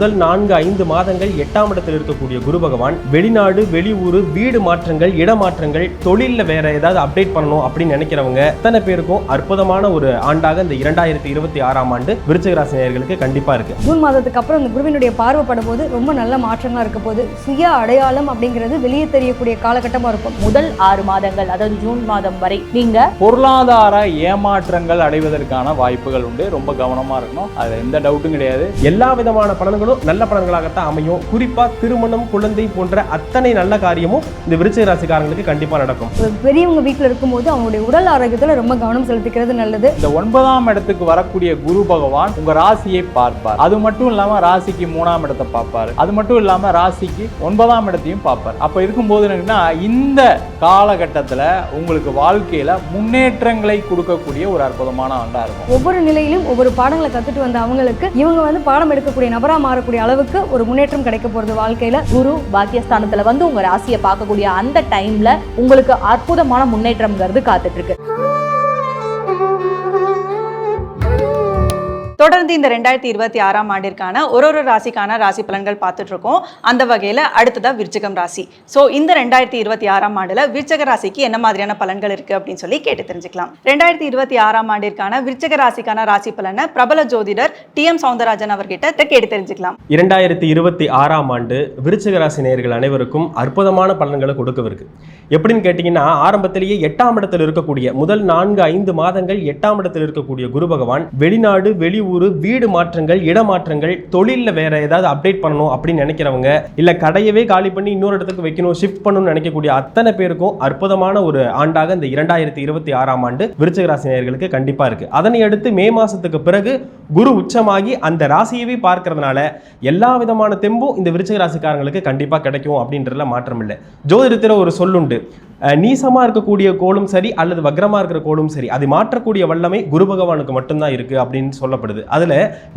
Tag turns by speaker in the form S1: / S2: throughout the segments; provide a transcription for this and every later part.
S1: முதல் 4-5 மாதங்கள் 8ஆம் இடத்தில் இருக்கக்கூடிய குரு பகவான் வெளிநாடு, வெளியூர், வீடு மாற்றங்கள், இடமாற்றங்கள், தொழிலில் வேற ஏதாவது அப்டேட் பண்ணணும் அப்படின்னு நினைக்கிறவங்க அத்தனை பேருக்கும் அற்புதமான ஒரு ஆண்டாக இந்த 2026ஆம் ஆண்டு விருச்சிக ராசி நேயர்களுக்கு கண்டிப்பா இருக்கு.
S2: ஜூன் மாதத்துக்கு அப்புறம் இந்த குருவினுடைய பார்வைப்படும் போது ரொம்ப நல்ல மாற்றங்களா இருக்க போது சுய அடையாளம் அப்படிங்கிறது வெளியே தெரியக்கூடிய காலகட்டமா இருக்கும்.
S3: முதல் 6 மாதங்கள் அதாவது ஜூன் மாதம் வரை நீங்க
S4: பொருளாதார ஏமாற்றங்கள் அடைவதற்கான வாய்ப்புகள் உண்டு. ரொம்ப கவனமா இருக்கணும், அது எந்த டவுட்டும் கிடையாது.
S1: எல்லா விதமான பலன்களும் நல்ல பலன்களாகத்தான் அமையும். குறிப்பா திருமணம், குழந்தை போன்ற அத்தனை நல்ல காரியமும் இந்த விருச்சிக ராசிக்காரங்களுக்கு கண்டிப்பா நடக்கும்.
S2: பெரியவங்க வீட்டில் இருக்கும்போது அவங்களுடைய உடல் ஆரோக்கியத்துல ரொம்ப கவனம் செலுத்திக்கிறது நல்லது.
S4: இந்த 9ஆம் இடத்துக்கு வரக்கூடிய குரு பகவான் உங்க ராசியை பார்ப்பார். அது மட்டும் இல்லாம ராசிக்கு 3ஆம் இடத்தை பார்ப்பார். அது மட்டும் இல்லாம ராசிக்கு 9ஆம் இடத்தையும் பார்ப்பார். அப்ப இருக்கும்போது என்னன்னா இந்த காலகட்டத்துல உங்களுக்கு வாழ்க்கையில முன்னேற்றங்களை கொடுக்கக்கூடிய ஒரு அற்புதமான ஆண்டா இருக்கும்.
S2: ஒவ்வொரு நிலையிலும் ஒவ்வொரு பாடங்களை கத்துட்டு வந்த அவங்களுக்கு இவங்க பாடம் எடுக்கக்கூடிய நபரா மாறக்கூடிய அளவுக்கு ஒரு முன்னேற்றம் கிடைக்க போறது. வாழ்க்கையில
S3: குரு பாக்கியஸ்தானத்துல உங்க ராசியை பார்க்கக்கூடிய அந்த டைம்ல உங்களுக்கு அற்புதமான முன்னேற்றம்ங்கிறது காத்துட்டு இருக்கு. தொடர்ந்து இந்த 2026ஆம் ஆண்டிற்கான ஒரு ராசிக்கான ராசி பலன்கள் பார்த்துட்டு இருக்கோம். அந்த வகையில் அடுத்ததா விருச்சிகம் ராசி. ஸோ இந்த 2026ஆம் ஆண்டில் விருச்சிக ராசிக்கு என்ன மாதிரியான பலன்கள் இருக்கு அப்படின்னு சொல்லி கேட்டு தெரிஞ்சுக்கலாம். 2026ஆம் ஆண்டிற்கான விருச்சிக ராசிக்கான ராசி பலனை பிரபல ஜோதிடர் TM சௌந்தரராஜன் அவர்கிட்ட கேட்டு தெரிஞ்சுக்கலாம்.
S1: 2026ஆம் ஆண்டு விருச்சிக ராசி நேயர்கள் அனைவருக்கும் அற்புதமான பலன்களை கொடுக்கவிருக்கு. எப்படின்னு கேட்டீங்கன்னா, ஆரம்பத்திலேயே 8ஆம் இடத்தில் இருக்கக்கூடிய முதல் 4-5 மாதங்கள் 8ஆம் இடத்தில் இருக்கக்கூடிய குரு பகவான் வெளிநாடு, வெளியூர், வீடு மாற்றங்கள், இடமாற்றங்கள், தொழிலில் வேற ஏதாவது அப்டேட் பண்ணணும் அப்படின்னு நினைக்கிறவங்க, இல்ல கடையவே காலி பண்ணி இன்னொரு இடத்துக்கு வைக்கணும், ஷிஃப்ட் பண்ணணும்னு நினைக்கக்கூடிய அத்தனை பேருக்கும் அற்புதமான ஒரு ஆண்டாக இந்த 2026ஆம் ஆண்டு விருச்சிக ராசி நேயர்களுக்கு கண்டிப்பா இருக்கு. அதனை அடுத்து மே மாசத்துக்கு பிறகு குரு உச்சமாகி அந்த ராசியவே பார்க்கறதுனால எல்லா விதமான தெம்பும் இந்த விருச்சிக ராசிக்காரங்களுக்கு கண்டிப்பா கிடைக்கும் அப்படின்றதுல மாற்றம் இல்லை. ஜோதிடத்தில் ஒரு சொல்லுண்டு, நீசமா இருக்கக்கூடிய கோளும் சரி அல்லது வக்ரமா இருக்கிற கோளும் சரி, அது மாற்றக்கூடிய வல்லமை குரு பகவானுக்கு மட்டும்தான் இருக்கு அப்படின்னு சொல்லப்படுது. அதுல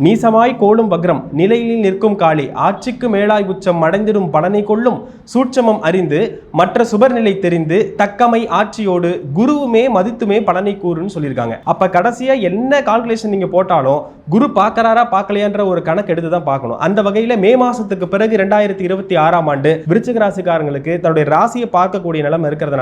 S1: நீசமாய் கோளும் வக்ரம் நிலையில் நிற்கும் காளி ஆட்சிக்கு மேலாய் உச்சம் அடைந்திடும் பலனை கொள்ளும் சூட்சமம் அறிந்து மற்ற சுபர்நிலை தெரிந்து தக்கமை ஆட்சியோடு குருவுமே மதித்துமே பலனை கூறுன்னு சொல்லியிருக்காங்க. அப்ப கடைசியா என்ன கால்குலேஷன் நீங்க போட்டாலும் குரு பார்க்கறாரா பார்க்கலையான்ற ஒரு கணக்கு எடுத்து தான் பார்க்கணும். அந்த வகையில மே மாசத்துக்கு பிறகு 2026ஆம் ஆண்டு விருச்சிக ராசிக்காரங்களுக்கு தன்னுடைய ராசியை பார்க்கக்கூடிய நிலைமை இருக்கிறதுனால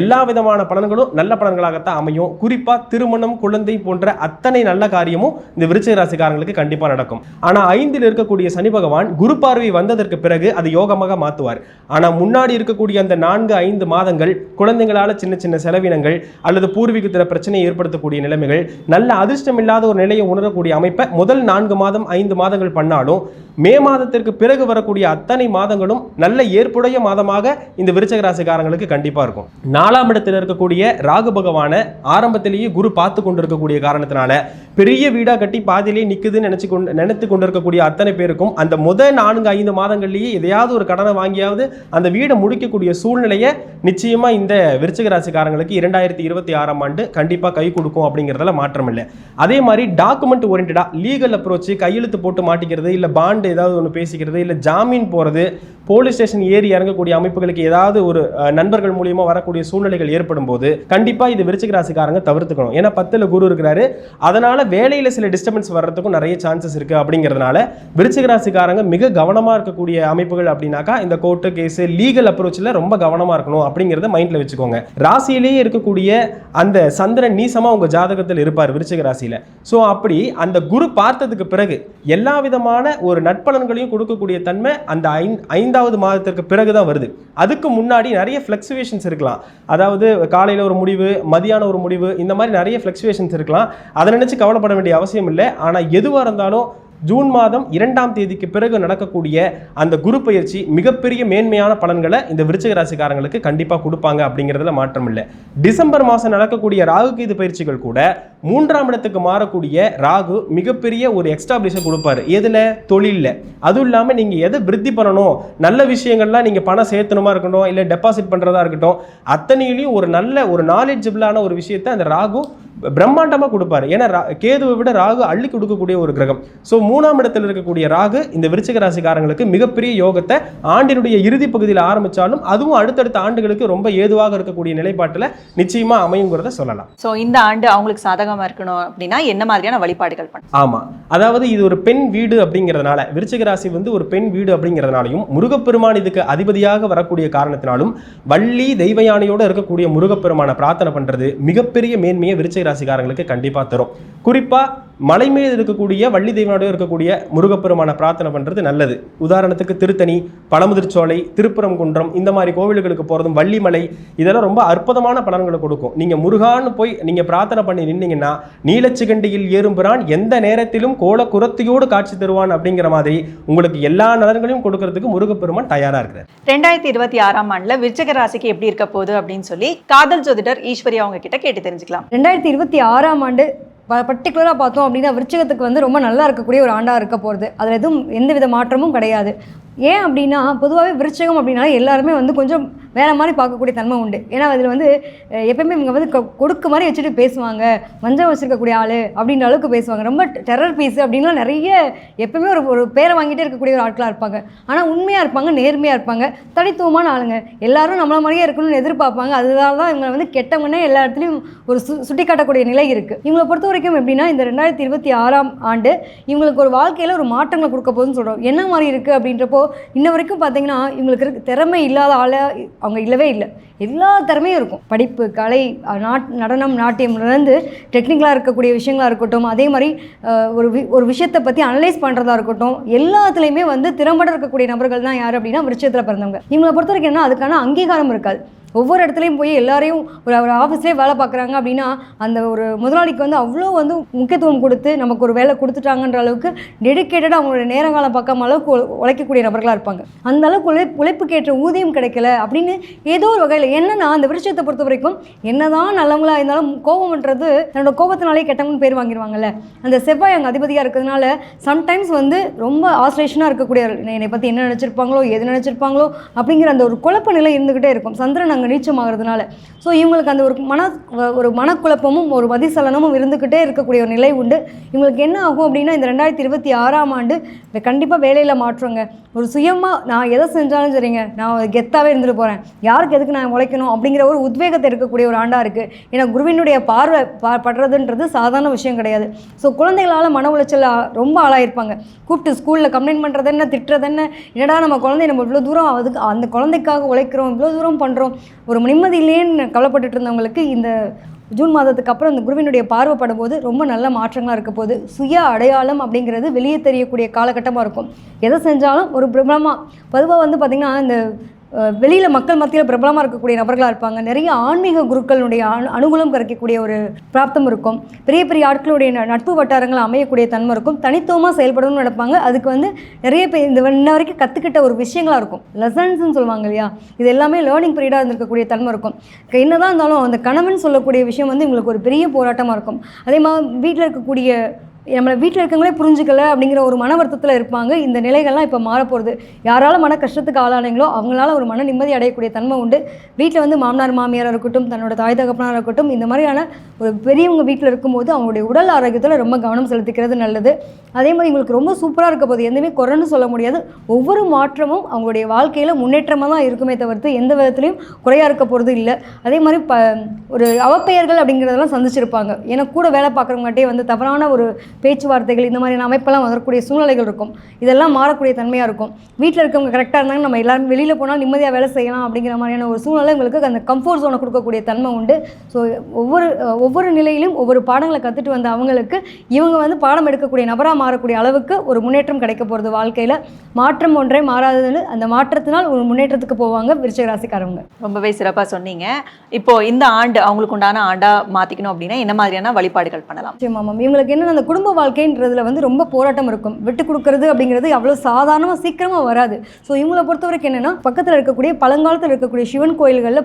S1: எல்லா விதமான பலன்களும் நல்ல பலன்களாகத்தான் அமையும். குறிப்பா திருமணம், குழந்தை போன்ற அத்தனை நல்ல காரியமும் இந்த விருச்சிக ராசிக்காரங்களுக்கு கண்டிப்பா நடக்கும். ஆனா 5ல் இருக்கக்கூடிய சனி பகவான் குரு பார்வை வந்ததற்கு பிறகு அது யோகமாக மாத்துவார். ஆனா முன்னாடி இருக்கக்கூடிய அந்த 4-5 மாதங்கள் குழந்தைகளால சின்ன சின்ன செலவினங்கள் அல்லது பூர்வீகத்தில் பிரச்சனையை ஏற்படுத்தக்கூடிய நிலைமைகள், நல்ல அதிர்ஷ்டம் இல்லாத ஒரு நிலையை உணரக்கூடிய அமைப்பை முதல் 4 மாதம் 5 மாதங்கள் பண்ணாலும் மே மாதத்திற்கு பிறகு வரக்கூடிய அத்தனை மாதங்களும் நல்ல ஏற்புடைய மாதமாக இந்த விருச்சிக ராசிக்காரங்களுக்கு கண்டிப்பா இருக்கும். 4ஆம் இடத்தில் இருக்கக்கூடிய ராகு பகவான ஆரம்பத்திலேயே குரு பார்த்து கொண்டிருக்கக்கூடிய காரணத்தினால பெரிய வீடா கட்டி பாதியிலேயே நிக்குதுன்னு நினைத்து கொண்டிருக்கக்கூடிய அத்தனை பேருக்கும் அந்த முதல் 4-5 மாதங்கள்லயே எதையாவது ஒரு கடனை வாங்கியாவது அந்த வீடை முடிக்கக்கூடிய சூழ்நிலையை நிச்சயமா இந்த விருச்சிக ராசிக்காரங்களுக்கு 2026ஆம் ஆண்டு கண்டிப்பா கை கொடுக்கும் அப்படிங்கிறதுல மாற்றம் இல்லை. அதே மாதிரி டாக்குமெண்ட் ஓரியன்டா லீகல் அப்ரோச், கையெழுத்து போட்டு மாட்டிக்கிறது, இல்ல பாண்ட் ஏதாவது ஒன்று பேசிக்கிறது, இல்ல ஜாமீன் போறது, போலீஸ் ஸ்டேஷன் ஏறி இறங்கக்கூடிய அமைப்புகளுக்கு ஏதாவது ஒரு நண்பர்கள் மூலியமா வரக்கூடிய சூழ்நிலைகள் ஏற்படும் போது கண்டிப்பா இது விருச்சிக ராசிக்காரங்க தவிர்த்துக்கணும். ஏன்னா 10ல் குரு இருக்கிறாரு, அதனால வேலையில சில டிஸ்டர்பன்ஸ் வர்றதுக்கும் நிறைய சான்சஸ் இருக்கு. அப்படிங்கிறதுனால விருச்சிக ராசிக்காரங்க மிக கவனமா இருக்கக்கூடிய அமைப்புகள் அப்படின்னாக்கா இந்த கோர்ட்டு கேஸ், லீகல் அப்ரோச்ல ரொம்ப கவனமா இருக்கணும் அப்படிங்கறத மைண்ட்ல வச்சுக்கோங்க. ராசியிலேயே இருக்கக்கூடிய அந்த சந்திரன் நீசமா உங்க ஜாதகத்தில் இருப்பார் விருச்சிக ராசியில. சோ அப்படி அந்த குரு பார்த்ததுக்கு பிறகு எல்லா விதமான ஒரு நட்பலன்களையும் கொடுக்கக்கூடிய தன்மை அந்த 5வது மாதத்திற்கு பிறகுதான் வருது. அதுக்கு முன்னாடி நிறைய ஃபிளக்சுவேஷன்ஸ் இருக்கலாம். அதாவது காலையில ஒரு முடிவு, மதியான ஒரு முடிவு, இந்த மாதிரி நிறைய ஃபிளக்சுவேஷன்ஸ் இருக்கலாம். அதை நினைச்சு கவலைப்பட வேண்டிய அவசியம் இல்லை. ஆனா எதுவா இருந்தாலும் ஜூன் மாதம் 2ஆம் தேதிக்கு பிறகு நடக்கக்கூடிய அந்த குரு பயிற்சி மிகப்பெரிய மேன்மையான பலன்களை இந்த விருச்சிக ராசிக்காரங்களுக்கு கண்டிப்பா கொடுப்பாங்க அப்படிங்கிறதுல மாற்றம் இல்லை. டிசம்பர் மாதம் நடக்கக்கூடிய ராகு கேது பயிற்சிகள் கூட 3ஆம் இடத்துக்கு மாறக்கூடிய ராகு மிகப்பெரிய ஒரு எக்ஸ்டாப்ளிஷை கொடுப்பாரு. எதுல? தொழிலில். அதுவும் இல்லாமல் நீங்க எதை விருத்தி பண்ணணும், நல்ல விஷயங்கள்லாம் நீங்க பணம் சேர்த்தணுமா இருக்கட்டும், இல்லை டெபாசிட் பண்றதா இருக்கட்டும், அத்தனையிலையும் ஒரு நல்ல ஒரு நாலேஜபிளான ஒரு விஷயத்தை அந்த ராகு பிரம்மாண்டமாக கொடுப்பாரு. ஏன்னா கேதுவை விட ராகு அள்ளி கொடுக்கக்கூடிய ஒரு கிரகம். ஸோ 3ஆம் இடத்தில் இருக்கக்கூடிய ராகு இந்த விருச்சிக ராசிக்காரங்களுக்கு மிகப்பெரிய யோகத்தை ஆண்டினுடைய இறுதி பகுதியில் ஆரம்பித்தாலும் அதுவும் அடுத்தடுத்த ஆண்டுகளுக்கு ரொம்ப ஏதுவாக இருக்கக்கூடிய நிலைப்பாட்டில் நிச்சயமாக அமையுங்கிறத சொல்லலாம்.
S3: ஸோ இந்த ஆண்டு அவங்களுக்கு சாதகமாக இருக்கணும் அப்படின்னா என்ன மாதிரியான வழிபாடுகள் பண்ணணும்?
S1: ஆமாம், அதாவது இது ஒரு பெண் வீடு அப்படிங்கிறதுனால, விருச்சிக ராசி ஒரு பெண் வீடு அப்படிங்கிறதுனாலையும் முருகப்பெருமான் இதுக்கு அதிபதியாக வரக்கூடிய காரணத்தினாலும் வள்ளி தெய்வ யானையோடு இருக்கக்கூடிய முருகப்பெருமான பிரார்த்தனை பண்றது மிகப்பெரிய மேன்மையை விருச்சிக ராசிக்காரங்களுக்கு கண்டிப்பா தரும். குறிப்பா மலை மீது இருக்கக்கூடிய வள்ளி தெய்வனோட இருக்கக்கூடிய முருகப்பெருமான பிரார்த்தனை பண்றது நல்லது. உதாரணத்துக்கு திருத்தணி, பழமுதிர்ச்சோலை, திருப்பரங்குன்றம் இந்த மாதிரி கோவில்களுக்கு போறதும், வள்ளிமலை, இதெல்லாம் ரொம்ப அற்புதமான பலன்களை கொடுக்கும். நீங்க முருகான்னு போய் நீங்க பிரார்த்தனை பண்ணி நின்னீங்கன்னா நீலச்சிகண்டியில் ஏறும்பிரான் எந்த நேரத்திலும் கோல குரத்தையோடு காட்சி தருவான் அப்படிங்கிற மாதிரி உங்களுக்கு எல்லா நலன்களையும் கொடுக்கறதுக்கு முருகப்பெருமான் தயாரா இருக்கிறார்.
S3: 2026ஆம் ஆண்டுல விருச்சிக ராசிக்கு எப்படி இருக்க போகுது அப்படின்னு சொல்லி காதல் ஜோதிடர் ஈஸ்வரி அவங்க கிட்ட கேட்டு தெரிஞ்சுக்கலாம்.
S2: 2026ஆம் ஆண்டு பர்டிகுலராக பார்த்தோம் அப்படின்னா விருச்சிகத்துக்கு ரொம்ப நல்லா இருக்கக்கூடிய ஒரு ஆண்டாக இருக்க போகிறது. அதில் எதுவும் எந்தவித மாற்றமும் கிடையாது. ஏன் அப்படின்னா பொதுவாகவே விருச்சிகம் அப்படின்னா எல்லாருமே கொஞ்சம் வேறு மாதிரி பார்க்கக்கூடிய தன்மை உண்டு. ஏன்னா அதில் எப்பயுமே இவங்க கொடுக்கு மாதிரி வச்சுட்டு பேசுவாங்க, வஞ்சம் வச்சுருக்கக்கூடிய ஆள் அப்படின்ற அளவுக்கு பேசுவாங்க. ரொம்ப டெரர் பீஸு அப்படின்லாம் நிறைய எப்பயுமே ஒரு பேரை வாங்கிட்டே இருக்கக்கூடிய ஒரு ஆட்களாக இருப்பாங்க. ஆனால் உண்மையாக இருப்பாங்க, நேர்மையாக இருப்பாங்க, தனித்துவமான ஆளுங்க. எல்லாரும் நம்மள மாதிரியே இருக்கணும்னு எதிர்பார்ப்பாங்க. அதனால தான் இவங்க கெட்டவங்கன்னே எல்லா இடத்துலையும் ஒரு சுட்டி காட்டக்கூடிய நிலை இருக்குது. இவங்களை பொறுத்த வரைக்கும் எப்படின்னா இந்த 2026ஆம் ஆண்டு இவங்களுக்கு ஒரு வாழ்க்கையில் ஒரு மாற்றங்களை கொடுக்க போகுதுன்னு சொல்கிறோம். என்ன மாதிரி இருக்குது அப்படின்றப்போ இன்ன வரைக்கும் பார்த்தீங்கன்னா இவங்களுக்கு திறமை இல்லாத ஆளை அவங்க இல்லவே இல்லை. எல்லா திறமையும் இருக்கும். படிப்பு, கலை, நடனம், நாட்டியம்லேருந்து டெக்னிக்கலாக இருக்கக்கூடிய விஷயங்களாக இருக்கட்டும், அதே மாதிரி ஒரு விஷயத்தை பற்றி அனலைஸ் பண்ணுறதா இருக்கட்டும், எல்லாத்துலேயுமே திறம்பட இருக்கக்கூடிய நபர்கள் தான் யார் அப்படின்னா விருச்சிகத்தில் பிறந்தவங்க. இவங்களை பொறுத்த வரைக்கும் என்ன, அதுக்கான அங்கீகாரம் இருக்காது. ஒவ்வொரு இடத்துலையும் போய் எல்லாரையும் ஒரு ஆஃபீஸ்லேயே வேலை பார்க்குறாங்க அப்படின்னா அந்த ஒரு முதலாளிக்கு அவ்வளோ முக்கியத்துவம் கொடுத்து நமக்கு ஒரு வேலை கொடுத்துட்டாங்கன்ற அளவுக்கு டெடிக்கேட்டடாக அவங்களோட நேரங்காலம் பார்க்காம அளவுக்கு உழைக்கக்கூடிய நபர்களாக இருப்பாங்க. அந்த அளவுக்கு உழைப்புக்கேற்ற ஊதியம் கிடைக்கல அப்படின்னு ஏதோ ஒரு வகையில் என்னன்னா அந்த விருச்சிகத்தை பொறுத்த வரைக்கும் என்னதான் நல்லவங்களா இருந்தாலும் கோபம்ன்றது தன்னோட கோபத்தினாலே கெட்டவங்க பேர் வாங்கிடுவாங்கல்ல. அந்த செவ்வாய் அங்கே அதிபதியாக இருக்கிறதுனால சம்டைம்ஸ் ரொம்ப ஆஸ்ட்ரேஷனாக இருக்கக்கூடிய என்னை பற்றி என்ன நினச்சிருப்பாங்களோ எது நினச்சிருப்பாங்களோ அப்படிங்கிற அந்த ஒரு குழப்ப நிலை இருந்துக்கிட்டே இருக்கும். சந்திரன் நீச்சமாகிறதுனால ஸோ இவங்களுக்கு அந்த ஒரு மனக்குழப்பமும் ஒரு மதிசலனமும் இருந்துக்கிட்டே இருக்கக்கூடிய ஒரு நிலை உண்டு. இவங்களுக்கு என்ன ஆகும் அப்படின்னா இந்த 2026ஆம் ஆண்டு கண்டிப்பாக வேலையில் மாற்றுங்க. ஒரு சுயமாக நான் எதை செஞ்சாலும் சரிங்க, நான் கெத்தாவே இருந்துட்டு போகிறேன், யாருக்கு எதுக்கு நான் உழைக்கணும் அப்படிங்கிற ஒரு உத்வேகத்தை இருக்கக்கூடிய ஒரு ஆண்டாக இருக்குது. ஏன்னா குருவினுடைய பார்வை படுறதுன்றது சாதாரண விஷயம் கிடையாது. ஸோ குழந்தைகளால் மன உளைச்சல் ரொம்ப ஆளாயிருப்பாங்க. கூப்பிட்டு ஸ்கூலில் கம்ப்ளைண்ட் பண்ணுறது என்ன, திட்டுறது என்ன, என்னடா நம்ம குழந்தை நம்ம இவ்வளோ தூரம் அதுக்கு அந்த குழந்தைக்காக உழைக்கிறோம், இவ்வளோ தூரம் பண்ணுறோம், ஒரு நிம்மதி இல்லைன்னு கவலைப்பட்டுட்டு இருந்தவங்களுக்கு இந்த ஜூன் மாதத்துக்கு அப்புறம் இந்த குருவினுடைய பார்வைப்படும் போது ரொம்ப நல்ல மாற்றங்களாக இருக்க போது. சுய அடையாளம் அப்படிங்கிறது வெளியே தெரியக்கூடிய காலகட்டமாக இருக்கும். எதை செஞ்சாலும் ஒரு பிரபலமாக பொதுவாக பார்த்திங்கன்னா இந்த வெளியில் மக்கள் மத்தியில் பிரபலமாக இருக்கக்கூடிய நபர்களாக இருப்பாங்க. நிறைய ஆன்மீக குருக்களுடைய அனுகூலம் கிடைக்கக்கூடிய ஒரு பிராப்தம் இருக்கும். பெரிய பெரிய ஆட்களுடைய நட்பு வட்டாரங்கள் அமையக்கூடிய தன்மை இருக்கும். தனித்துவமாக செயல்படணும்னு நினைப்பாங்க. அதுக்கு நிறைய பேர் இன்ன வரைக்கும் கற்றுக்கிட்ட ஒரு விஷயங்களாக இருக்கும், லெசன்ஸ்ன்னு சொல்லுவாங்க இல்லையா, இது எல்லாமே லேர்னிங் பீரியடாக இருந்திருக்கக்கூடிய தன்மை இருக்கும். என்னதான் இருந்தாலும் அந்த கணவன் சொல்லக்கூடிய விஷயம் இவங்களுக்கு ஒரு பெரிய போராட்டமாக இருக்கும். அதே மாதிரி வீட்டில் இருக்கக்கூடிய நம்மளை வீட்டில் இருக்கவங்களே புரிஞ்சுக்கல அப்படிங்கிற ஒரு மன வருத்தத்தில் இருப்பாங்க. இந்த நிலைகள்லாம் இப்போ மாறப்போகிறது. யாரால மன கஷ்டத்துக்கு ஆளானீங்களோ அவங்களால ஒரு மன நிம்மதி அடையக்கூடிய தன்மை உண்டு. வீட்டில் மாமனார் மாமியாராக இருக்கட்டும், தன்னோட தாய் தகப்பனாராக இருக்கட்டும், இந்த மாதிரியான ஒரு பெரியவங்க வீட்டில் இருக்கும்போது அவங்களுடைய உடல் ஆரோக்கியத்தில் ரொம்ப கவனம் செலுத்திக்கிறது நல்லது. அதே மாதிரி இவங்களுக்கு ரொம்ப சூப்பராக இருக்க போது, எதுவுமே குறைன்னு சொல்ல முடியாது. ஒவ்வொரு மாற்றமும் அவங்களுடைய வாழ்க்கையில் முன்னேற்றமாக தான் இருக்குமே தவிர்த்து எந்த விதத்துலையும் குறையாக இருக்க போகிறது இல்லை. அதே மாதிரி ஒரு அவப்பெயர்கள் அப்படிங்கிறதெல்லாம் சந்திச்சிருப்பாங்க. ஏன்னா கூட வேலை பார்க்குறவங்ககிட்டே தவறான ஒரு பேச்சுவார்த்தைகள் இந்த மாதிரியான அமைப்பெல்லாம் வரக்கூடிய சூழ்நிலைகள் இருக்கும். இதெல்லாம் மாறக்கூடிய தன்மையாக இருக்கும். வீட்டில் இருக்கவங்க கரெக்டாக இருந்தாங்க, நம்ம எல்லாரும் வெளியில் போனால் நிம்மதியாக வேலை செய்யலாம் அப்படிங்கிற மாதிரியான ஒரு சூழ்நிலை உங்களுக்கு அந்த கம்ஃபர்ட் ஜோனை கொடுக்கக்கூடிய தன்மை உண்டு. ஸோ ஒவ்வொரு நிலையிலும் ஒவ்வொரு பாடங்களை கற்றுட்டு வந்த அவங்களுக்கு இவங்க பாடம் எடுக்கக்கூடிய நபராக மாறக்கூடிய அளவுக்கு ஒரு முன்னேற்றம் கிடைக்க போகிறது. வாழ்க்கையில் மாற்றம் ஒன்றே மாறாததுன்னு அந்த மாற்றத்தினால் ஒரு முன்னேற்றத்துக்கு போவாங்க விருச்சிக ராசிக்காரவங்க.
S3: ரொம்பவே சிறப்பாக சொன்னீங்க. இப்போ இந்த ஆண்டு அவங்களுக்கு உண்டான ஆண்டாக மாற்றிக்கணும் அப்படின்னா என்ன மாதிரியான வழிபாடுகள் பண்ணலாம்?
S2: சரி மாமா, இவங்களுக்கு என்னென்ன அந்த குடும்ப குடும்ப வாழ்க்கைன்றதுல வந்து ரொம்ப போராட்டம் இருக்கும். விட்டு கொடுக்கறது அப்படிங்கிறது அவ்வளோ சாதாரணமாக சீக்கிரமாக வராது. ஸோ இவங்களை பொறுத்த வரைக்கும் என்னென்னா, பக்கத்தில் இருக்கக்கூடிய பழங்காலத்தில் இருக்கக்கூடிய சிவன் கோயில்களில்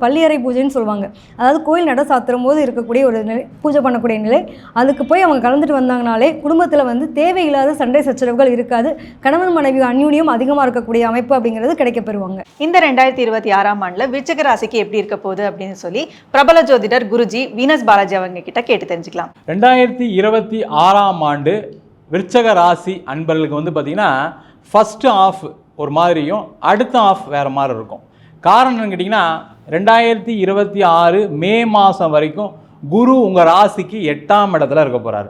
S2: பள்ளியறை பூஜைன்னு சொல்லுவாங்க. அதாவது கோயில் நட சாத்தும் போது இருக்கக்கூடிய ஒரு நிலை, பூஜை பண்ணக்கூடிய நிலை. அதுக்கு போய் அவங்க கலந்துட்டு வந்தாங்கனாலே குடும்பத்தில் வந்து தேவையில்லாத சண்டை சச்சரவுகள் இருக்காது. கணவன் மனைவி அந்யூன்யம் அதிகமாக இருக்கக்கூடிய அமைப்பு அப்படிங்கிறது கிடைக்கப்பெறுவாங்க.
S3: இந்த 2026ஆம் ஆண்டில் விருச்சிக ராசிக்கு எப்படி இருக்க போகுது அப்படின்னு சொல்லி பிரபல ஜோதிடர் குருஜி வீனஸ் பாலாஜி அவங்க கிட்ட கேட்டு தெரிஞ்சுக்கலாம்.
S4: 2026ஆம் ஆண்டு விருச்சிக ராசி அன்பர்களுக்கு வந்து பார்த்தீங்கன்னா ஃபர்ஸ்ட் ஆஃப் ஒரு மாதிரியும் அடுத்த ஆஃப் வேறு மாதிரி இருக்கும். காரணம் என்னன்னு கேட்டிங்கன்னா, 2026 மே மாதம் வரைக்கும் குரு உங்கள் ராசிக்கு 8ஆம் இடத்துல இருக்க போகிறாரு.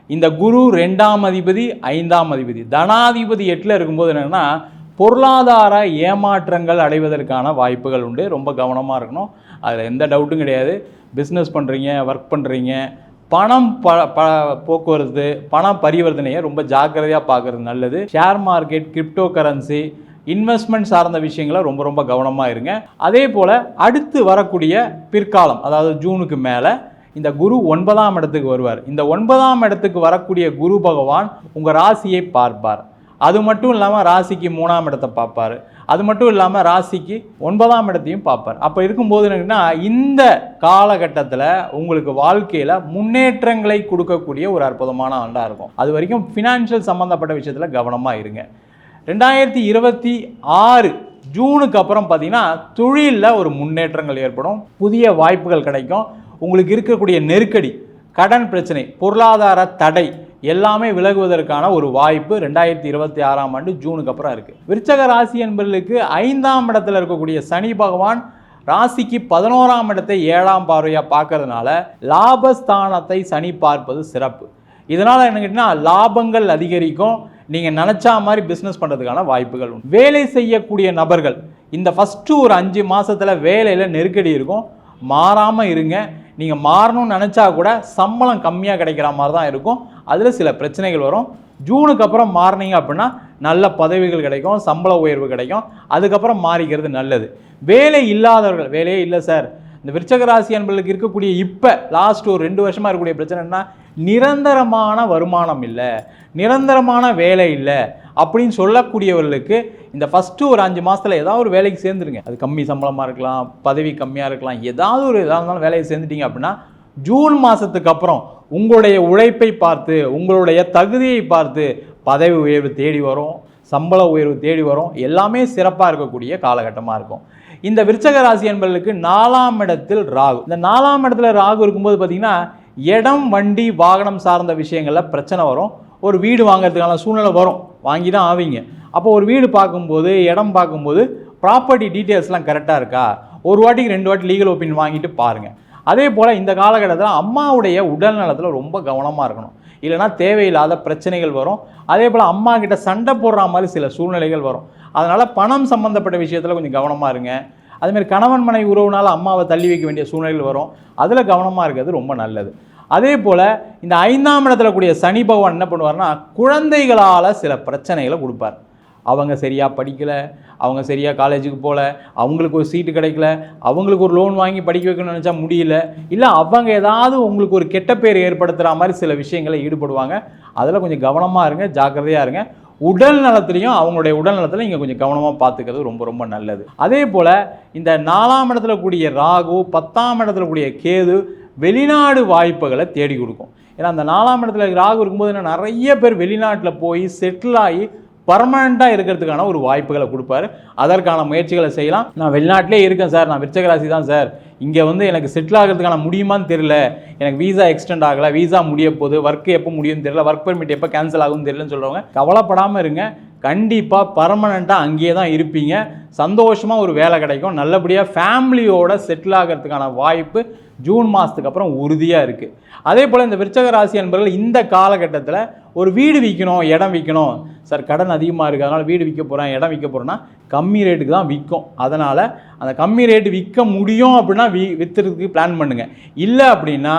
S4: இந்த குரு 2ஆம் அதிபதி 5ஆம் அதிபதி, தனாதிபதி 8ல் இருக்கும்போது என்னென்னா பொருளாதார ஏமாற்றங்கள் அடைவதற்கான வாய்ப்புகள் உண்டு. ரொம்ப கவனமாக இருக்கணும், அதில் எந்த டவுட்டும் கிடையாது. பிஸ்னஸ் பண்ணுறீங்க, ஒர்க் பண்ணுறீங்க, பணம் போக்குவரத்து, பண பரிவர்த்தனையை ரொம்ப ஜாக்கிரதையாக பார்க்குறது நல்லது. Share market, crypto currency, investment சார்ந்த விஷயங்களை ரொம்ப ரொம்ப கவனமாக இருங்க. அதே போல் அடுத்து வரக்கூடிய பிற்காலம், அதாவது ஜூனுக்கு மேலே இந்த குரு 9ஆம் இடத்துக்கு வருவார். இந்த 9ஆம் இடத்துக்கு வரக்கூடிய குரு பகவான் உங்கள் ராசியை பார்ப்பார். அது மட்டும் இல்லாமல் ராசிக்கு 3ஆம் இடத்தை பார்ப்பார். அது மட்டும் இல்லாமல் ராசிக்கு 9ஆம் இடத்தையும் பார்ப்பார். அப்போ இருக்கும்போது என்னன்னா, இந்த காலகட்டத்தில் உங்களுக்கு வாழ்க்கையில் முன்னேற்றங்களை கொடுக்கக்கூடிய ஒரு அற்புதமான ஆண்டாக இருக்கும். அது வரைக்கும் ஃபினான்ஷியல் சம்மந்தப்பட்ட விஷயத்தில் கவனமாக இருங்க. 2026 ஜூனுக்கு அப்புறம் பார்த்தீங்கன்னா தொழிலில் ஒரு முன்னேற்றங்கள் ஏற்படும், புதிய வாய்ப்புகள் கிடைக்கும். உங்களுக்கு இருக்கக்கூடிய நெருக்கடி, கடன் பிரச்சனை, பொருளாதார தடை எல்லாமே விலகுவதற்கான ஒரு வாய்ப்பு 2026ஆம் ஆண்டு ஜூனுக்கு அப்புறம் இருக்குது. விருச்சிக ராசி என்பவர்களுக்கு 5ஆம் இடத்துல இருக்கக்கூடிய சனி பகவான் ராசிக்கு 11ஆம் இடத்தை 7ஆம் பார்வையாக பார்க்கறதுனால லாபஸ்தானத்தை சனி பார்ப்பது சிறப்பு. இதனால் என்ன கேட்டிங்கன்னா, லாபங்கள் அதிகரிக்கும். நீங்கள் நினச்சா மாதிரி பிஸ்னஸ் பண்ணுறதுக்கான வாய்ப்புகள் உண்டு. வேலை செய்யக்கூடிய நபர்கள் இந்த ஃபஸ்ட்டு ஒரு 5 மாதத்தில் வேலையில் நெருக்கடி இருக்கும், மாறாமல் இருங்க. நீங்கள் மாறணும்னு நினச்சா கூட சம்பளம் கம்மியாக கிடைக்கிற மாதிரி தான் இருக்கும். அதில் சில பிரச்சனைகள் வரும். ஜூனுக்கு அப்புறம் மாறினீங்க அப்படின்னா நல்ல பதவிகள் கிடைக்கும், சம்பள உயர்வு கிடைக்கும். அதுக்கப்புறம் மாறிக்கிறது நல்லது. வேலை இல்லாதவர்கள், வேலையே இல்லை சார், இந்த விருச்சிக ராசி என்பவர்களுக்கு இருக்கக்கூடிய இப்போ லாஸ்ட் ஒரு 2 வருஷமாக இருக்கக்கூடிய பிரச்சனைனா நிரந்தரமான வருமானம் இல்லை, நிரந்தரமான வேலை இல்லை அப்படின்னு சொல்லக்கூடியவர்களுக்கு இந்த ஃபஸ்ட்டு ஒரு 5 மாதத்தில் ஏதாவது ஒரு வேலைக்கு சேர்ந்துருங்க. அது கம்மி சம்பளமாக இருக்கலாம், பதவி கம்மியாக இருக்கலாம், ஏதாவது இருந்தாலும் வேலையை சேர்ந்துட்டீங்க அப்படின்னா ஜூன் மாதத்துக்கு அப்புறம் உங்களுடைய உழைப்பை பார்த்து, உங்களுடைய தகுதியை பார்த்து பதவி உயர்வு தேடி வரும், சம்பள உயர்வு தேடி வரும். எல்லாமே சிறப்பாக இருக்கக்கூடிய காலகட்டமாக இருக்கும். இந்த விருச்சிக ராசி என்பவர்களுக்கு 4ஆம் இடத்தில் ராகு. இந்த 4ஆம் இடத்துல ராகு இருக்கும்போது பார்த்தீங்கன்னா இடம், வண்டி, வாகனம் சார்ந்த விஷயங்களில் பிரச்சனை வரும். ஒரு வீடு வாங்கிறதுக்கான சூழ்நிலை வரும், வாங்கி தான் ஆவீங்க. அப்போ ஒரு வீடு பார்க்கும்போது, இடம் பார்க்கும்போது ப்ராப்பர்ட்டி டீட்டெயில்ஸ்லாம் கரெக்டாக இருக்கா, ஒரு வாட்டிக்கு 2 வாட்டி லீகல் ஒப்பீனியன் வாங்கிட்டு பாருங்கள். அதே போல் இந்த காலகட்டத்தில் அம்மாவுடைய உடல் நலத்தில் ரொம்ப கவனமாக இருக்கணும், இல்லைனா தேவையில்லாத பிரச்சனைகள் வரும். அதே போல் அம்மா கிட்ட சண்டை போடுற மாதிரி சில சூழ்நிலைகள் வரும். அதனால் பணம் சம்மந்தப்பட்ட விஷயத்தில் கொஞ்சம் கவனமாக இருங்க. அதுமாதிரி கணவன் மனைவி உறவுனால அம்மாவை தள்ளி வைக்க வேண்டிய சூழ்நிலைகள் வரும், அதில் கவனமாக இருக்கிறது ரொம்ப நல்லது. அதே போல் இந்த 5ஆம் இடத்துல கூடிய சனி பகவான் என்ன பண்ணுவார்னா, குழந்தைகளால் சில பிரச்சனைகளை கொடுப்பார். அவங்க சரியாக படிக்கலை, அவங்க சரியாக காலேஜுக்கு போகல, அவங்களுக்கு ஒரு சீட்டு கிடைக்கல, அவங்களுக்கு ஒரு லோன் வாங்கி படிக்க வைக்கணும்னு நினச்சா முடியல, இல்லை அவங்க ஏதாவது உங்களுக்கு ஒரு கெட்ட பேர் ஏற்படுத்துகிற மாதிரி சில விஷயங்களை ஈடுபடுவாங்க. அதில் கொஞ்சம் கவனமாக இருங்க, ஜாக்கிரதையாக இருங்க. உடல் நலத்துலையும் அவங்களுடைய உடல் நலத்தில் இங்கே கொஞ்சம் கவனமாக பார்த்துக்கிறது ரொம்ப ரொம்ப நல்லது. அதே போல் இந்த 4ஆம் இடத்துல கூடிய ராகு, 10ஆம் இடத்துல கூடிய கேது வெளிநாடு வாய்ப்புகளை தேடி கொடுக்கும். ஏன்னா அந்த 4ஆம் இடத்துல ராகு இருக்கும்போது நிறைய பேர் வெளிநாட்டில் போய் செட்டில் ஆகி பர்மனெண்ட்டாக இருக்கிறதுக்கான ஒரு வாய்ப்புகளை கொடுப்பாரு. அதற்கான முயற்சிகளை செய்யலாம். நான் வெளிநாட்டிலே இருக்கேன் சார், நான் விருச்சிக ராசி தான் சார், இங்கே வந்து எனக்கு செட்டில் ஆகிறதுக்கான முடியுமான்னு தெரியல, எனக்கு வீசா எக்ஸ்டெண்ட் ஆகலை, வீசா முடிய போகுது, ஒர்க்கு எப்போ முடியும்னு தெரியல, ஒர்க் பெர்மிட் எப்போ கேன்சல் ஆகும்னு தெரியலன்னு சொல்கிறவங்க கவலைப்படாமல் இருங்க. கண்டிப்பாக பர்மனெண்ட்டாக அங்கேயே தான் இருப்பீங்க. சந்தோஷமாக ஒரு வேலை கிடைக்கும். நல்லபடியாக ஃபேமிலியோட செட்டில் ஆகிறதுக்கான வாய்ப்பு ஜூன் மாதத்துக்கு அப்புறம் உறுதியாக இருக்குது. அதே போல் இந்த விருச்சிக ராசி என்பவர்கள் இந்த காலகட்டத்தில் ஒரு வீடு விற்கணும், இடம் விற்கணும் சார், கடன் அதிகமாக இருக்குது, அதனால் வீடு விற்க போகிறேன், இடம் விற்க போகிறேன்னா கம்மி ரேட்டுக்கு தான் விற்கும். அதனால் அந்த கம்மி ரேட்டு விற்க முடியும் அப்படின்னா விற்றுறதுக்கு பிளான் பண்ணுங்கள். இல்லை அப்படின்னா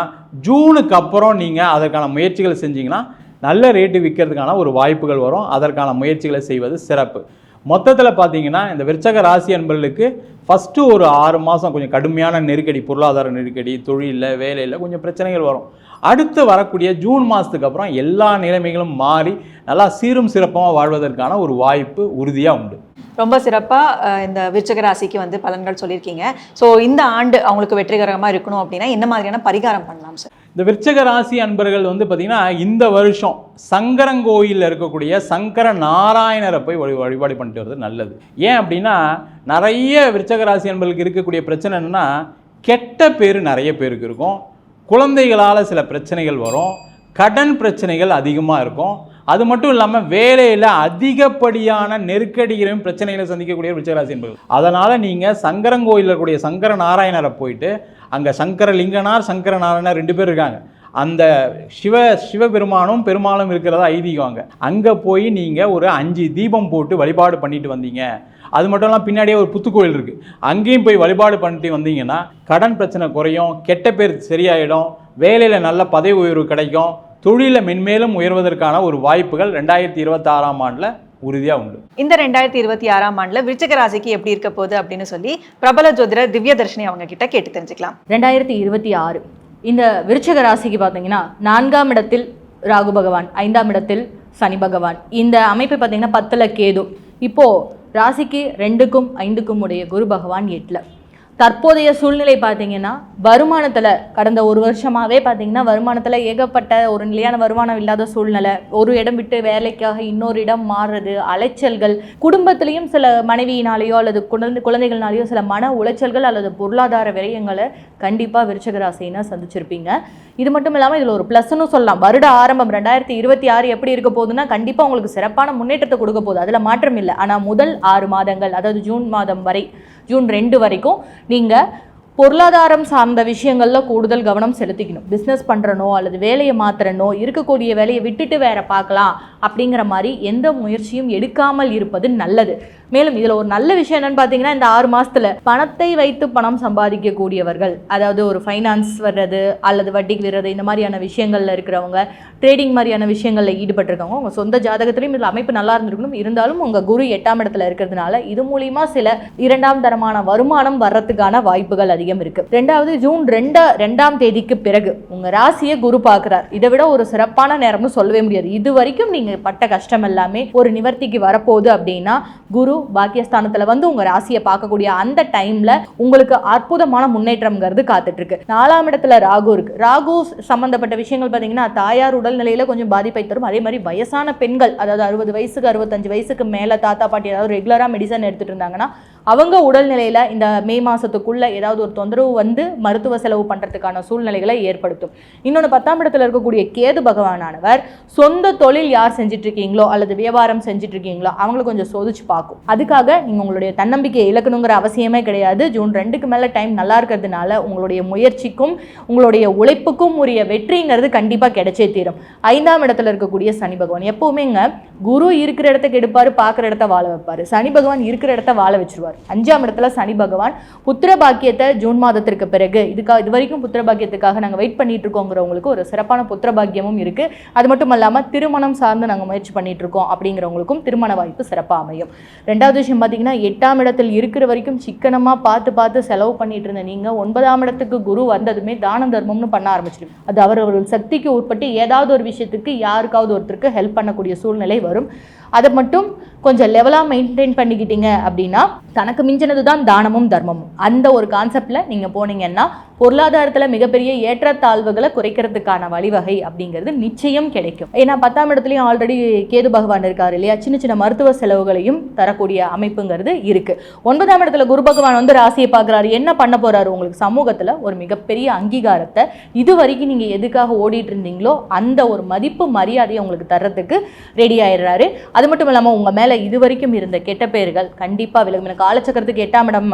S4: ஜூனுக்கு அப்புறம் நீங்கள் அதற்கான முயற்சிகளை செஞ்சிங்கன்னா நல்ல ரேட்டு விற்கிறதுக்கான ஒரு வாய்ப்புகள் வரும். அதற்கான முயற்சிகளை செய்வது சிறப்பு. மொத்தத்தில் பார்த்தீங்கன்னா இந்த விருச்சிக ராசி என்பவர்களுக்கு ஃபஸ்ட்டு ஒரு 6 மாதம் கொஞ்சம் கடுமையான நெருக்கடி, பொருளாதார நெருக்கடி, தொழிலில் வேலையில் கொஞ்சம் பிரச்சனைகள் வரும். அடுத்து வரக்கூடிய ஜூன் மாதத்துக்கு அப்புறம் எல்லா நிலைமைகளும் மாறி நல்லா சீரும் சிறப்பாக வாழ்வதற்கான ஒரு வாய்ப்பு உறுதியாக உண்டு.
S3: ரொம்ப சிறப்பாக இந்த விருச்சிக ராசிக்கு வந்து பலன்கள் சொல்லியிருக்கீங்க. ஸோ இந்த ஆண்டு அவங்களுக்கு வெற்றிகரமாக இருக்கணும் அப்படின்னா என்ன மாதிரியான பரிகாரம் பண்ணலாம் சார்?
S4: இந்த விருச்சிக ராசி அன்பர்கள் வந்து பார்த்திங்கன்னா இந்த வருஷம் சங்கரங்கோயிலில் இருக்கக்கூடிய சங்கர நாராயணரை போய் வழிபாடு பண்ணிட்டு வர்றது நல்லது. ஏன் அப்படின்னா நிறைய விருச்சிக ராசி அன்பர்களுக்கு இருக்கக்கூடிய பிரச்சனை என்னென்னா கெட்ட பேர் நிறைய பேருக்கு இருக்கும், குழந்தைகளால் சில பிரச்சனைகள் வரும், கடன் பிரச்சனைகள் அதிகமாக இருக்கும். அது மட்டும் இல்லாமல் வேலையில் அதிகப்படியான நெருக்கடிகளையும் பிரச்சனைகளை சந்திக்கக்கூடிய விருச்சிகராசி என்பது. அதனால் நீங்கள் சங்கரங்கோயிலில் இருக்கக்கூடிய சங்கர நாராயணரை போயிட்டு, அங்கே சங்கரலிங்கனார் சங்கர நாராயணர் 2 பேர் இருக்காங்க, அந்த சிவபெருமானும் பெருமாளும் இருக்கிறதா ஐதீகம். அங்கே போய் நீங்கள் ஒரு 5 தீபம் போட்டு வழிபாடு பண்ணிட்டு வந்தீங்க. அது மட்டும் இல்லாமல் பின்னாடியே ஒரு புத்துக்கோயில் இருக்குது, அங்கேயும் போய் வழிபாடு பண்ணிட்டு வந்தீங்கன்னா கடன் பிரச்சனை குறையும், கெட்ட பேர் சரியாயிடும், வேலையில் நல்ல பதவி உயர்வு கிடைக்கும், தொழிலை மென்மேலும் உயர்வதற்கான ஒரு வாய்ப்புகள் 2026ஆம் ஆண்டில் உறுதியாக உண்டு.
S3: இந்த 2026ஆம் ஆண்டில் விருச்சிக ராசிக்கு எப்படி இருக்க போகுது அப்படின்னு சொல்லி பிரபல ஜோதிடர் திவ்யதர்ஷினி அவங்க கிட்ட கேட்டு தெரிஞ்சுக்கலாம்.
S5: 2026 இந்த விருச்சிக ராசிக்கு பார்த்தீங்கன்னா 4ஆம் இடத்தில் ராகு பகவான், 5ஆம் இடத்தில் சனி பகவான், இந்த அமைப்பு பார்த்தீங்கன்னா 10ல் கேது. இப்போது ராசிக்கு 2க்கும் 5க்கும் உடைய குரு பகவான் 8ல். தற்போதைய சூழ்நிலை பார்த்தீங்கன்னா வருமானத்தில் கடந்த ஒரு வருஷமாகவே பார்த்தீங்கன்னா வருமானத்தில் ஏகப்பட்ட ஒரு நிலையான வருமானம் இல்லாத சூழ்நிலை, ஒரு இடம் விட்டு வேலைக்காக இன்னொரு இடம் மாறுறது, அலைச்சல்கள், குடும்பத்திலையும் சில மனைவியினாலேயோ அல்லது குழந்தைகள்னாலேயோ சில மன உளைச்சல்கள் அல்லது பொருளாதார விரயங்களை கண்டிப்பாக விருச்சிக ராசியினர் சந்திச்சிருப்பீங்க. இது மட்டும் இல்லாமல் இதில் ஒரு ப்ளஸ்ன்னு சொல்லலாம். வருட ஆரம்பம் 2026 எப்படி இருக்க போகுதுன்னா கண்டிப்பாக உங்களுக்கு சிறப்பான முன்னேற்றத்தை கொடுக்க போகுது, அதில் மாற்றம் இல்லை. ஆனால் முதல் 6 மாதங்கள், அதாவது ஜூன் மாதம் வரை, ஜூன் 2 வரைக்கும் நீங்கள் பொருளாதாரம் சார்ந்த விஷயங்களில் கூடுதல் கவனம் செலுத்திக்கணும். பிஸ்னஸ் பண்ணுறனோ அல்லது வேலையை மாற்றுறனோ, இருக்கக்கூடிய வேலையை விட்டுட்டு வேற பார்க்கலாம் அப்படிங்கிற மாதிரி எந்த முயற்சியும் எடுக்காமல் இருப்பது நல்லது. மேலும் இதில் ஒரு நல்ல விஷயம் என்னென்னு பார்த்தீங்கன்னா இந்த 6 மாதத்தில் பணத்தை வைத்து பணம் சம்பாதிக்கக்கூடியவர்கள், அதாவது ஒரு ஃபைனான்ஸ் வர்றது அல்லது வட்டிக்கு விடுறது, இந்த மாதிரியான விஷயங்களில் இருக்கிறவங்க, ட்ரேடிங் மாதிரியான விஷயங்களில் ஈடுபட்டிருக்கவங்க, உங்கள் சொந்த ஜாதகத்திலையும் இதில் அமைப்பு நல்லா இருந்திருக்கணும். இருந்தாலும் உங்கள் குரு 8ஆம் இடத்துல இருக்கிறதுனால இது மூலிமா சில 2ஆம் தரமான வருமானம் வர்றதுக்கான வாய்ப்புகள் அதிகம் இருக்குது. 2வது ஜூன் 2ஆம் தேதிக்கு பிறகு உங்கள் ராசியை குரு பார்க்குறார். இதை விட ஒரு சிறப்பான நேரம்னு சொல்லவே முடியாது. இது வரைக்கும் நீங்கள் பட்ட கஷ்டம் எல்லாமே ஒரு நிவர்த்திக்கு வரப்போகுது அப்படின்னா குரு பாக்கியஸ்தானத்தில் வந்து உங்கள் ராசியை பார்க்கக்கூடிய அந்த டைமில் உங்களுக்கு அற்புதமான முன்னேற்றம்ங்கிறது காத்துட்ருக்கு. 4ஆம் இடத்துல ராகு இருக்குது. ராகு சம்மந்தப்பட்ட விஷயங்கள் பார்த்தீங்கன்னா தாயார் உடல்நிலையில் கொஞ்சம் பாதிப்பை தரும். அதே மாதிரி வயசான பெண்கள், அதாவது 60 வயசுக்கு 65 வயசுக்கு மேலே தாத்தா பாட்டி ஏதாவது ரெகுலராக மெடிசன் எடுத்துகிட்டு இருந்தாங்கன்னா அவங்க உடல்நிலையில் இந்த மே மாதத்துக்குள்ளே ஏதாவது ஒரு தொந்தரவு வந்து மருத்துவ செலவு பண்ணுறதுக்கான சூழ்நிலைகளை ஏற்படுத்தும். இன்னொன்று 10ஆம் இடத்துல இருக்கக்கூடிய கேது பகவானானவர் சொந்த தொழில் யார் செஞ்சிட்ருக்கீங்களோ அல்லது வியாபாரம் செஞ்சிட்ருக்கீங்களோ அவங்கள கொஞ்சம் சோதிச்சு பார்க்கும். அதுக்காக நீங்கள் உங்களுடைய தன்னம்பிக்கையை இழக்கணுங்கிற அவசியமே கிடையாது. ஜூன் 2க்கு மேலே டைம் நல்லா இருக்கிறதுனால உங்களுடைய முயற்சிக்கும் உங்களுடைய உழைப்புக்கும் உரிய வெற்றிங்கிறது கண்டிப்பாக கிடைச்சே தீரும். 5ஆம் இடத்துல இருக்கக்கூடிய சனி பகவான் எப்போவுமேங்க குரு இருக்கிற இடத்த கெடுப்பார், பார்க்குற இடத்த வாழ வைப்பார். சனி பகவான் இருக்கிற இடத்த வாழ வச்சிருவார். 5ஆம் இடத்துல சனி பகவான் புத்திர பாக்கியத்தை ஜூன் மாதத்திற்கு பிறகு இது வரைக்கும் புத்திர பாக்கியத்துக்காக நாங்கள் வெயிட் பண்ணிட்டு இருக்கோங்கிறவங்களுக்கு ஒரு சிறப்பான புத்திர பாக்கியமும் இருக்குது. அது மட்டும் இல்லாமல் திருமணம் சார்ந்து நாங்கள் முயற்சி பண்ணிட்டு இருக்கோம் அப்படிங்கிறவங்களுக்கும் திருமண வாய்ப்பு சிறப்பாக அமையும். 2வது விஷயம் பார்த்தீங்கன்னா 8ஆம் இடத்தில் இருக்கிற வரைக்கும் சிக்கனமாக பார்த்து செலவு பண்ணிட்டு இருந்த நீங்கள் 9ஆம் இடத்துக்கு குரு வந்ததுமே தான தர்மம்னு பண்ண ஆரம்பிச்சிடும். அது அவர்கள் சக்திக்கு உட்பட்டு ஏதாவது ஒரு விஷயத்துக்கு யாருக்காவது ஒருத்தருக்கு ஹெல்ப் பண்ணக்கூடிய சூழ்நிலை வரும். அதை மட்டும் கொஞ்சம் லெவலாக மெயின்டைன் பண்ணிக்கிட்டீங்க அப்படின்னா தனக்கு மிஞ்சினது தான் தானமும் தர்மமும். அந்த ஒரு கான்செப்டில் நீங்கள் போனீங்கன்னா பொருளாதாரத்தில் மிகப்பெரிய ஏற்றத்தாழ்வுகளை குறைக்கிறதுக்கான வழிவகை அப்படிங்கிறது நிச்சயம் கிடைக்கும். ஏன்னா 10ஆம் இடத்துலையும் ஆல்ரெடி கேது பகவான் இருக்கார் இல்லையா, சின்ன சின்ன மருத்துவ செலவுகளையும் தரக்கூடிய அமைப்புங்கிறது இருக்குது. 9ஆம் இடத்துல குரு பகவான் வந்து ராசியை பார்க்குறாரு. என்ன பண்ண போகிறாரு, உங்களுக்கு சமூகத்தில் ஒரு மிகப்பெரிய அங்கீகாரத்தை, இது வரைக்கும் நீங்கள் எதுக்காக ஓடிட்டு இருந்தீங்களோ அந்த ஒரு மதிப்பு மரியாதையை உங்களுக்கு தர்றதுக்கு ரெடி ஆயிடுறாரு. அது மட்டும் இல்லாமல் உங்கள் மேலே இது வரைக்கும் இருந்த கெட்ட பெயர்கள் கண்டிப்பாக விலகும். எனக்கு காலச்சக்கரத்துக்கு 8ஆம் இடம்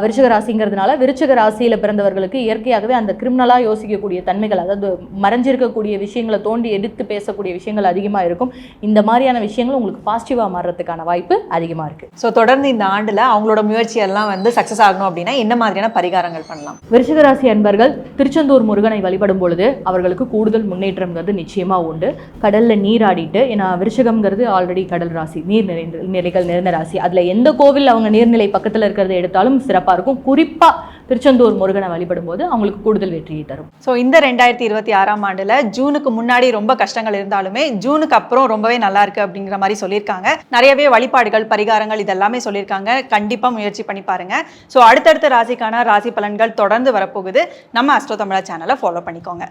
S5: விருச்சிக ராசிங்கிறதுனால விருச்சிக ராசியில் பிறந்தவர்களுக்கு இயற்கையாகவே அந்த கிரிமினலாக யோசிக்கக்கூடிய தன்மைகள், அதாவது மறைஞ்சிருக்கக்கூடிய விஷயங்களை தோண்டி எடுத்து பேசக்கூடிய விஷயங்கள் அதிகமாக இருக்கும். இந்த மாதிரியான விஷயங்கள் உங்களுக்கு பாசிட்டிவாக மாறுறதுக்கான வாய்ப்பு அதிகமாக இருக்குது.
S3: ஸோ தொடர்ந்து இந்த ஆண்டில் அவங்களோட முயற்சியெல்லாம் வந்து சக்ஸஸ் ஆகணும் அப்படின்னா என்ன மாதிரியான பரிகாரங்கள் பண்ணலாம்?
S5: விருச்சிக ராசி அன்பர்கள் திருச்செந்தூர் முருகனை வழிபடும் பொழுது அவர்களுக்கு கூடுதல் முன்னேற்றம்ங்கிறது நிச்சயமாக உண்டு. கடலில் நீராடிட்டு, ஏன்னா விருச்சிகம்ங்கிறது ஆல்ரெடி ஆல்ரெடி கடல் ராசி, நீர்நிலைகள் நிறைந்த ராசி. அதில் எந்த கோவில் அவங்க நீர்நிலை பக்கத்தில் இருக்கிறத எடுத்தாலும் சிறப்பாக இருக்கும். குறிப்பாக திருச்செந்தூர் முருகனை வழிபடும் போது அவங்களுக்கு கூடுதல் வெற்றியை தரும்.
S3: ஸோ இந்த 2026ஆம் ஆண்டில் ஜூனுக்கு முன்னாடி ரொம்ப கஷ்டங்கள் இருந்தாலுமே ஜூனுக்கு அப்புறம் ரொம்பவே நல்லா இருக்கு அப்படிங்கிற மாதிரி சொல்லியிருக்காங்க. நிறையவே வழிபாடுகள், பரிகாரங்கள் இதெல்லாமே சொல்லியிருக்காங்க. கண்டிப்பாக முயற்சி பண்ணி பாருங்க. ஸோ அடுத்தடுத்த ராசிக்கான ராசி பலன்கள் தொடர்ந்து வரப்போகுது. நம்ம அஸ்ட்ரோ தமிழா சேனலை ஃபாலோ பண்ணிக்கோங்க.